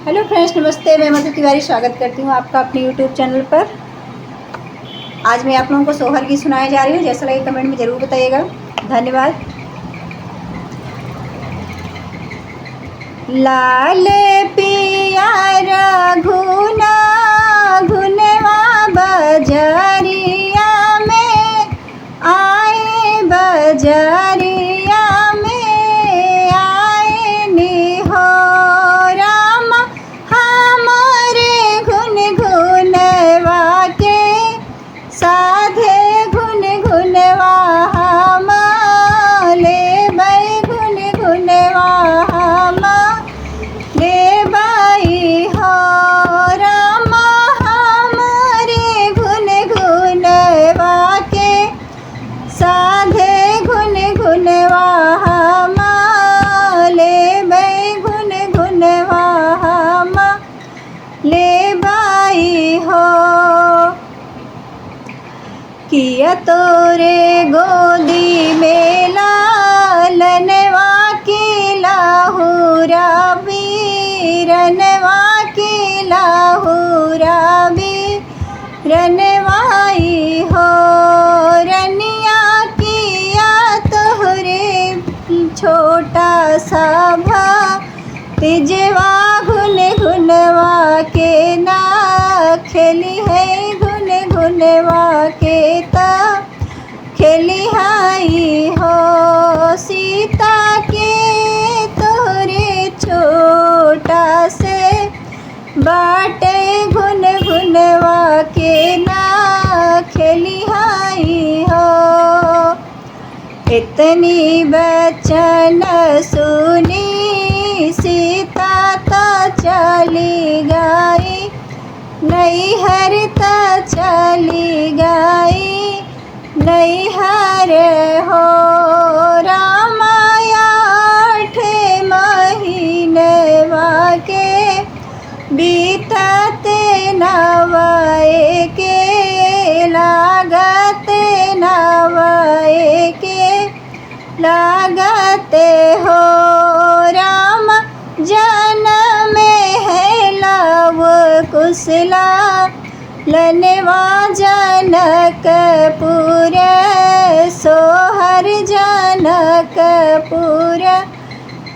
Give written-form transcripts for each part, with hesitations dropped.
Hello friends, नमस्ते। मैं मधु तिवारी स्वागत करती हूँ आपका अपने यूट्यूब चैनल पर। आज मैं आप लोगों को सोहर की सुनाई जा रही हूँ। जैसा लगे कमेंट में ज़रूर बताइएगा। धन्यवाद। लाल पिया घुना घुनवा बजरिया में आए, बजरिया में आए निहो राम हमारे घुन घुनवा के साधे घुन घुनवा हमारे बै घुन घुनवा ले बाई हो राम हमारे घुन घुनवा के साधे घुन घुनवा ले बाई घुन घुनवा ले बाई हो। किया तोरे गोदी में लालनवा की लाहुरा रनवा की लाहुरा रनवाई हो। रनिया किया तोहरे छोटा सा भा तिजवा घुन घुनवा के ना खेली है, घुन घुनवा के ता खेली हाई हो। सीता के तोहरे छोटा से बाटे घुन घुनवा के ना खेली हाई हो। इतनी बचन सुनी सीता ता चली गई, नैहर ता चली गई, नैहर हो। रामाया 8 महीनवा के बीतते नवाए के लागते, नवाए के लागते हो। राम जन्म है लव कुशला लनवा जनकपुर सोहर, जनकपुर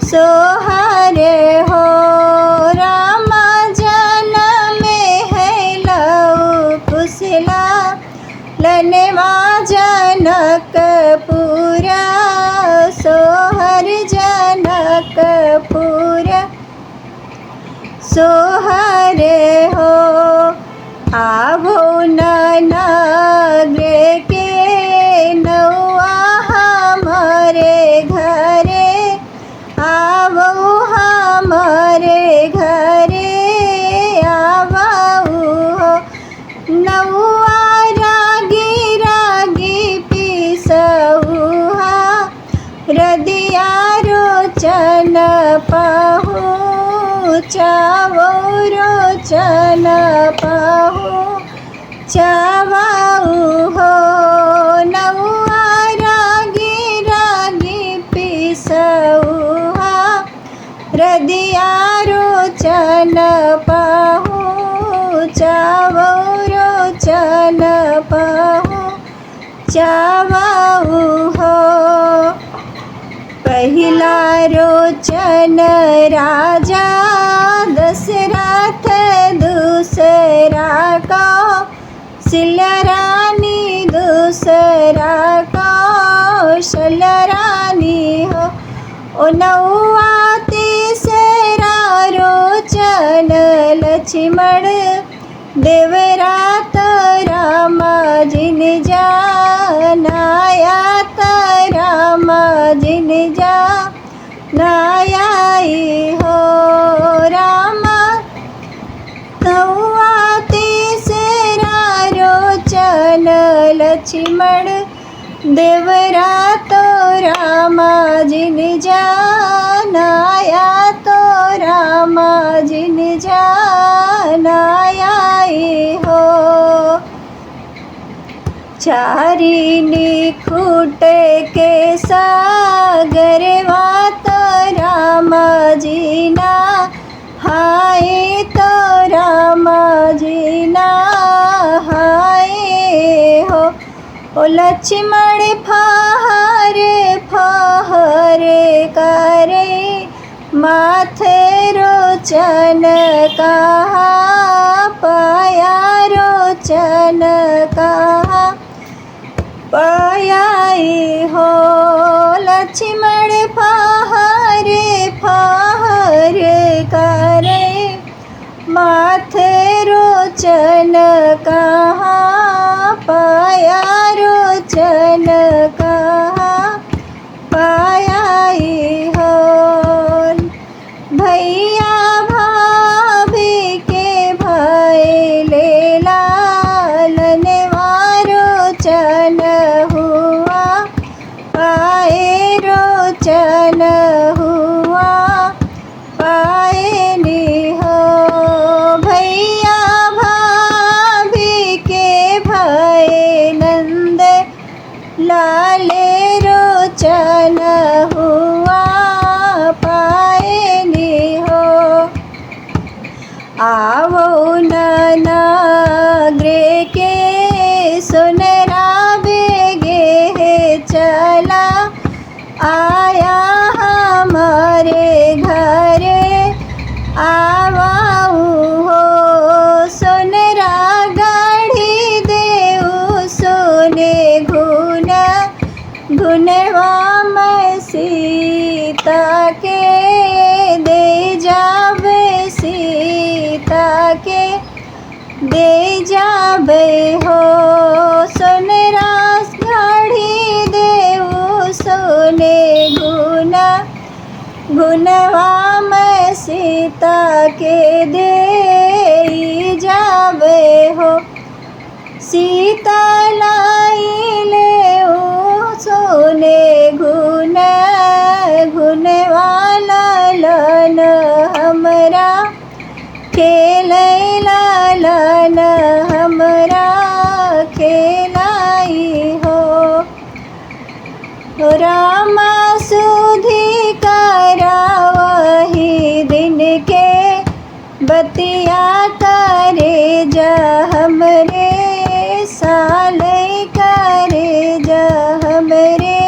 सोहर हो। राम जन्म है लव कुशला लनवा जनकपुर सोहर, जनकपुर सोहर हो। आवो ननग्र के नौआ हमारे घरे, आवो हमारे घरे आवो हो। नौआ रागी रागी पीसऊहा रदिया रोचन पहुँचावो, रोचन पहुँचावो हो। नौआ रागी रागी पीसऊहा रदिया रोचन पहुँचावो, रोचन पहुँचावो हो। पहिला रोचन राजा दशरथ, दूसरा कौशल्या रानी, दूसरा कौशल्या रानी हो। ओ नौआ तीसरा रोचन लक्ष्मण देवरा तो रामा जिन जानाया, तो रामा जिन जानायाई हो। रामा नौआ तीसरा रोचन लक्ष्मण देवरा तो रामा जिन जानाया, तो रामा जिन जानायाई हो। चारी निखुट के सागर वात रामा जीना हाय तो रामा जी नहाए हो। ओ लक्ष्मण फहरे फहरे करे माथे रोचन कहाँ पाया रोचन कहाँ पायाई हो। लक्ष्मण फहरे फहरे करे माथे रोचन कहाँ पाया रोचन कहाँ पायाई हो। भैया भाभी के भय ले लालन रोचन हुआ पाए रोचन हुआ पाए नी हो। भैया भाभी के भय नंद लाले रोचन हुआ पाए नी हो। आवो नगरे के सुनरा बेगे है चला आया हमारे घरे आवाऊ हो। सुनरा गाढ़ी देऊ सोने घुन घुनवा में सीता के दे जावे सीता के दे जावे हो। सुनरा गाढ़ी देऊ सोने घुना घुनवा में सीता के दे जावे हो। सीता लाई ले सोने घुन घुनवा लालन हमरा खेलै लालन हमरा खेलाई हो। रामा सुधी करा वही दिन के बतिया करे जा हमरे साले करे जा हमरे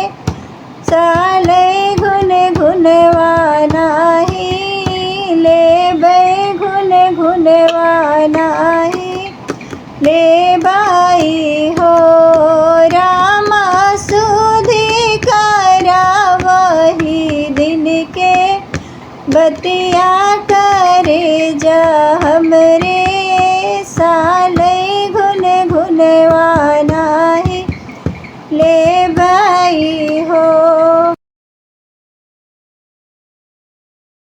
साले घुन घुनवा नाही ले घुन घुनवा नाही ले बाई हो। रामा सुधी करा वही दिन के बतिया